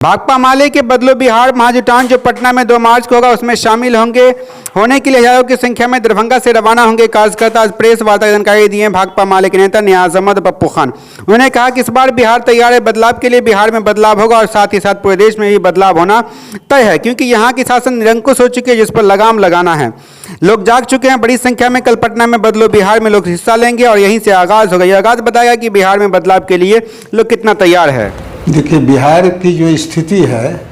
भाकपा माले के बदलो बिहार महाजुटान जो पटना में 2 मार्च को होगा उसमें शामिल होने के लिए हजारों की संख्या में दरभंगा से रवाना होंगे कार्यकर्ता। आज प्रेस वार्ता की जानकारी दी है भाकपा माले के नेता नियाज अहमद पप्पू खान। उन्होंने कहा कि इस बार बिहार तैयार है बदलाव के लिए। बिहार में बदलाव होगा और साथ ही साथ पूरे देश में भी बदलाव होना तय है, क्योंकि यहाँ की शासन निरंकुश हो चुकी है जिस पर लगाम लगाना है। लोग जाग चुके हैं। बड़ी संख्या में कल पटना में बदलो बिहार में लोग हिस्सा लेंगे और यहीं से आगाज होगा। यह आगाज बताएगा कि बिहार में बदलाव के लिए लोग कितना तैयार है। देखिए, बिहार की जो स्थिति है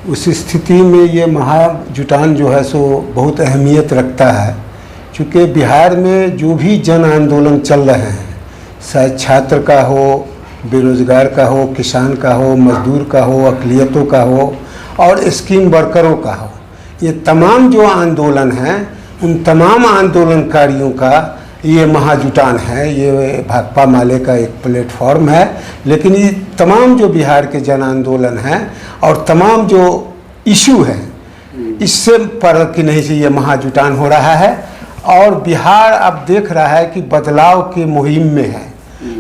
उस स्थिति में ये महाजुटान जो है सो बहुत अहमियत रखता है, क्योंकि बिहार में जो भी जन आंदोलन चल रहे हैं, चाहे छात्र का हो, बेरोजगार का हो, किसान का हो, मजदूर का हो, अक़लियतों का हो और स्कीम वर्करों का हो, ये तमाम जो आंदोलन हैं उन तमाम आंदोलनकारियों का ये महाजुटान है। ये भाकपा माले का एक प्लेटफॉर्म है। लेकिन ये तमाम जो बिहार के जन आंदोलन हैं और तमाम जो इशू हैं, इससे पर कि नहीं से ये महाजुटान हो रहा है। और बिहार अब देख रहा है कि बदलाव की मुहिम में है,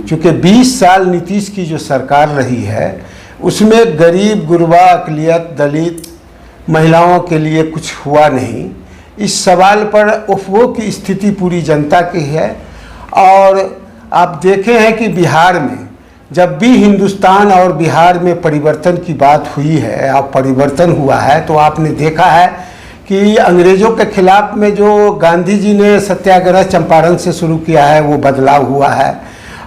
क्योंकि 20 साल नीतीश की जो सरकार रही है उसमें गरीब, गुरबा, अक़लियत, दलित, महिलाओं के लिए कुछ हुआ नहीं। इस सवाल पर उफ़्वो की स्थिति पूरी जनता की है। और आप देखे हैं कि बिहार में जब भी हिंदुस्तान और बिहार में परिवर्तन की बात हुई है और परिवर्तन हुआ है, तो आपने देखा है कि अंग्रेज़ों के खिलाफ में जो गांधी जी ने सत्याग्रह चंपारण से शुरू किया है वो बदलाव हुआ है।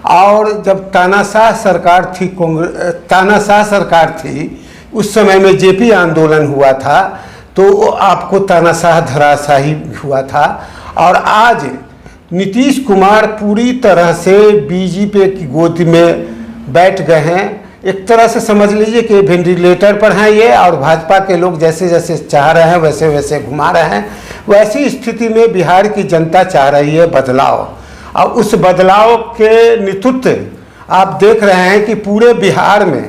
और जब तानाशाह सरकार थी उस समय में जेपी आंदोलन हुआ था, तो आपको तानाशाह धराशाही हुआ था। और आज नीतीश कुमार पूरी तरह से बीजेपी की गोद में बैठ गए हैं। एक तरह से समझ लीजिए कि वेंटिलेटर पर हैं ये, और भाजपा के लोग जैसे जैसे चाह रहे हैं वैसे वैसे घुमा रहे हैं। वैसी स्थिति में बिहार की जनता चाह रही है बदलाव, और उस बदलाव के नेतृत्व आप देख रहे हैं कि पूरे बिहार में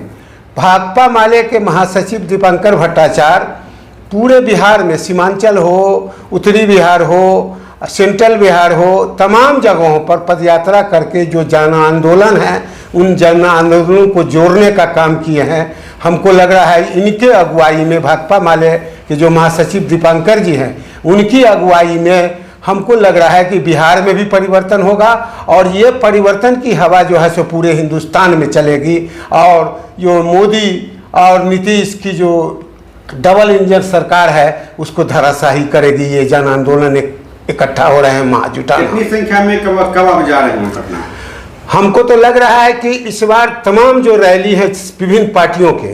भाकपा माले के महासचिव दीपंकर भट्टाचार्य पूरे बिहार में, सीमांचल हो, उत्तरी बिहार हो, सेंट्रल बिहार हो, तमाम जगहों पर पदयात्रा करके जो जन आंदोलन है उन जन आंदोलनों को जोड़ने का काम किए हैं। हमको लग रहा है इनके अगुवाई में, भाकपा माले के जो महासचिव दीपंकर जी हैं उनकी अगुवाई में हमको लग रहा है कि बिहार में भी परिवर्तन होगा। और ये परिवर्तन की हवा जो है सो पूरे हिंदुस्तान में चलेगी। और जो मोदी और नीतीश की जो डबल इंजन सरकार है उसको धराशाही करेगी। ये जन आंदोलन इकट्ठा हो रहे हैं महाजुटान। कितनी संख्या में कब आप जा रहे हैं पटना? हमको तो लग रहा है कि इस बार तमाम जो रैली है विभिन्न पार्टियों के,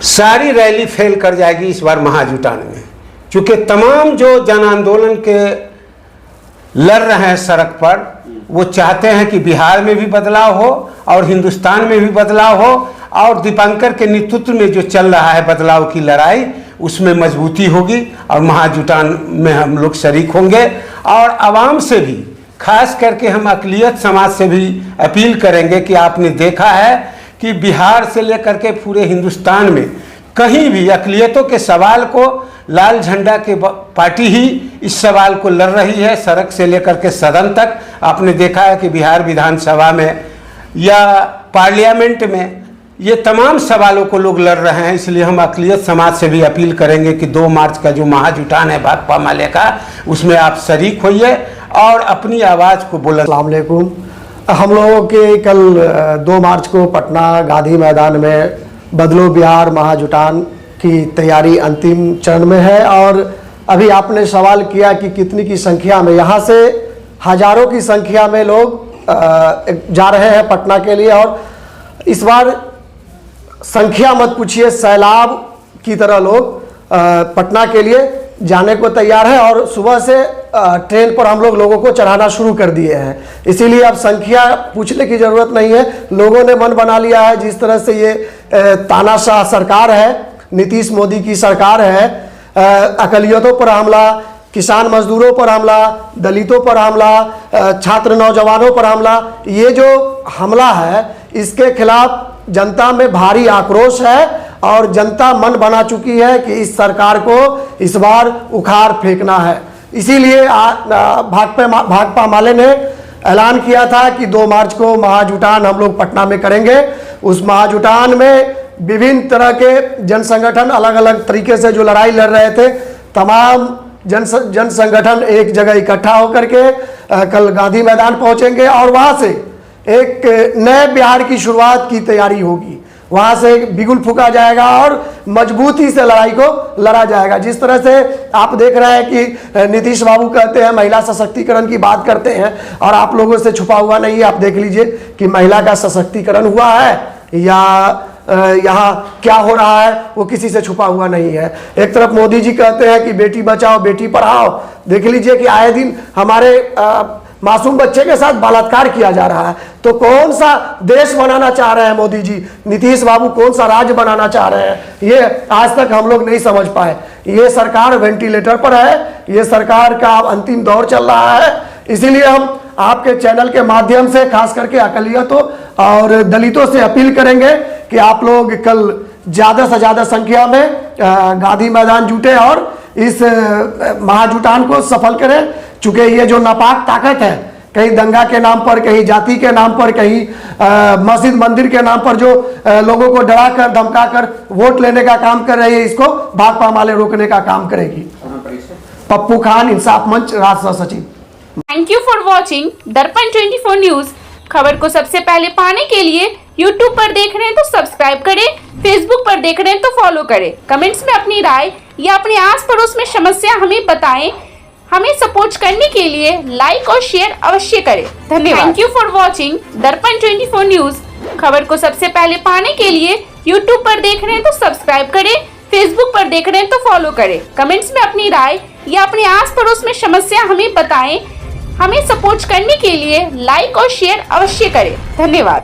सारी रैली फेल कर जाएगी इस बार महाजुटान में, क्योंकि तमाम जो जन आंदोलन के लड़ रहे हैं सड़क पर वो चाहते हैं कि बिहार में भी बदलाव हो और हिंदुस्तान में भी बदलाव हो। और दीपंकर के नेतृत्व में जो चल रहा है बदलाव की लड़ाई, उसमें मजबूती होगी और महाजुटान में हम लोग शरीक होंगे। और आवाम से भी, खास करके हम अक़लियत समाज से भी अपील करेंगे कि आपने देखा है कि बिहार से लेकर के पूरे हिंदुस्तान में कहीं भी अक़लियतों के सवाल को लाल झंडा के पार्टी ही इस सवाल को लड़ रही है, सड़क से लेकर के सदन तक। आपने देखा है कि बिहार विधानसभा में या पार्लियामेंट में ये तमाम सवालों को लोग लड़ रहे हैं। इसलिए हम अक़लियत समाज से भी अपील करेंगे कि 2 मार्च का जो महाजुटान है भाकपा माले का, उसमें आप शरीक होइए और अपनी आवाज़ को बोलें। अस्सलाम वालेकुम। हम लोगों के कल 2 मार्च को पटना गांधी मैदान में बदलो बिहार महाजुटान की तैयारी अंतिम चरण में है। और अभी आपने सवाल किया कि कितनी की संख्या में, यहाँ से हजारों की संख्या में लोग जा रहे हैं पटना के लिए। और इस बार संख्या मत पूछिए, सैलाब की तरह लोग पटना के लिए जाने को तैयार है। और सुबह से ट्रेन पर हम लोगों को चढ़ाना शुरू कर दिए हैं। इसीलिए अब संख्या पूछने की ज़रूरत नहीं है। लोगों ने मन बना लिया है। जिस तरह से ये तानाशाह सरकार है, नीतीश मोदी की सरकार है, अक़लियतों पर हमला, किसान मजदूरों पर हमला, दलितों पर हमला, छात्र नौजवानों पर हमला, ये जो हमला है इसके खिलाफ जनता में भारी आक्रोश है। और जनता मन बना चुकी है कि इस सरकार को इस बार उखाड़ फेंकना है। इसीलिए भाकपा माले ने ऐलान किया था कि 2 मार्च को महाजुटान हम लोग पटना में करेंगे। उस महाजुटान में विभिन्न तरह के जन संगठन अलग अलग तरीके से जो लड़ाई लड़ रहे थे, तमाम जन संगठन एक जगह इकट्ठा होकर के कल गांधी मैदान पहुंचेंगे और वहां से एक नए बिहार की शुरुआत की तैयारी होगी। वहां से बिगुल फूका जाएगा और मजबूती से लड़ाई को लड़ा जाएगा। जिस तरह से आप देख रहे हैं कि नीतीश बाबू कहते हैं महिला सशक्तिकरण की बात करते हैं और आप लोगों से छुपा हुआ नहीं है। आप देख लीजिए कि महिला का सशक्तिकरण हुआ है या यहाँ क्या हो रहा है वो किसी से छुपा हुआ नहीं है। एक तरफ मोदी जी कहते हैं कि बेटी बचाओ बेटी पढ़ाओ, देख लीजिए कि आए दिन हमारे मासूम बच्चे के साथ बलात्कार किया जा रहा है। तो कौन सा देश बनाना चाह रहे हैं मोदी जी, नीतीश बाबू कौन सा राज्य बनाना चाह रहे हैं, ये आज तक हम लोग नहीं समझ पाए। ये सरकार वेंटिलेटर पर है, ये सरकार का अंतिम दौर चल रहा है। इसीलिए हम आपके चैनल के माध्यम से खास करके अकलियतों और दलितों से अपील करेंगे कि आप लोग कल ज्यादा से ज्यादा संख्या में गांधी मैदान जुटे और इस महाजुटान को सफल करें। चूंकि ये जो नापाक ताकत है, कहीं दंगा के नाम पर, कहीं जाति के नाम पर, कहीं मस्जिद मंदिर के नाम पर जो लोगों को डरा कर धमका कर वोट लेने का काम कर रही है, इसको भाकपा माले रोकने का काम करेगी। पप्पू खान, इंसाफ मंच, राष्ट्रीय सचिव। थैंक यू फॉर वॉचिंग दर्पण 24 न्यूज। खबर को सबसे पहले पाने के लिए YouTube पर देख रहे हैं तो सब्सक्राइब करें, Facebook पर देख रहे हैं तो फॉलो करें। कमेंट्स में अपनी राय या अपने आस पड़ोस में समस्या हमें बताएं। हमें सपोर्ट करने के लिए लाइक और शेयर अवश्य करें। धन्यवाद। थैंक यू फॉर वॉचिंग दर्पण 24 न्यूज। खबर को सबसे पहले पाने के लिए YouTube पर देख रहे हैं तो सब्सक्राइब करें, Facebook पर देख रहे हैं तो फॉलो करें। कमेंट्स में अपनी राय या अपने आस पड़ोस में समस्या हमें बताएं। हमें सपोर्ट करने के लिए लाइक और शेयर अवश्य करें। धन्यवाद।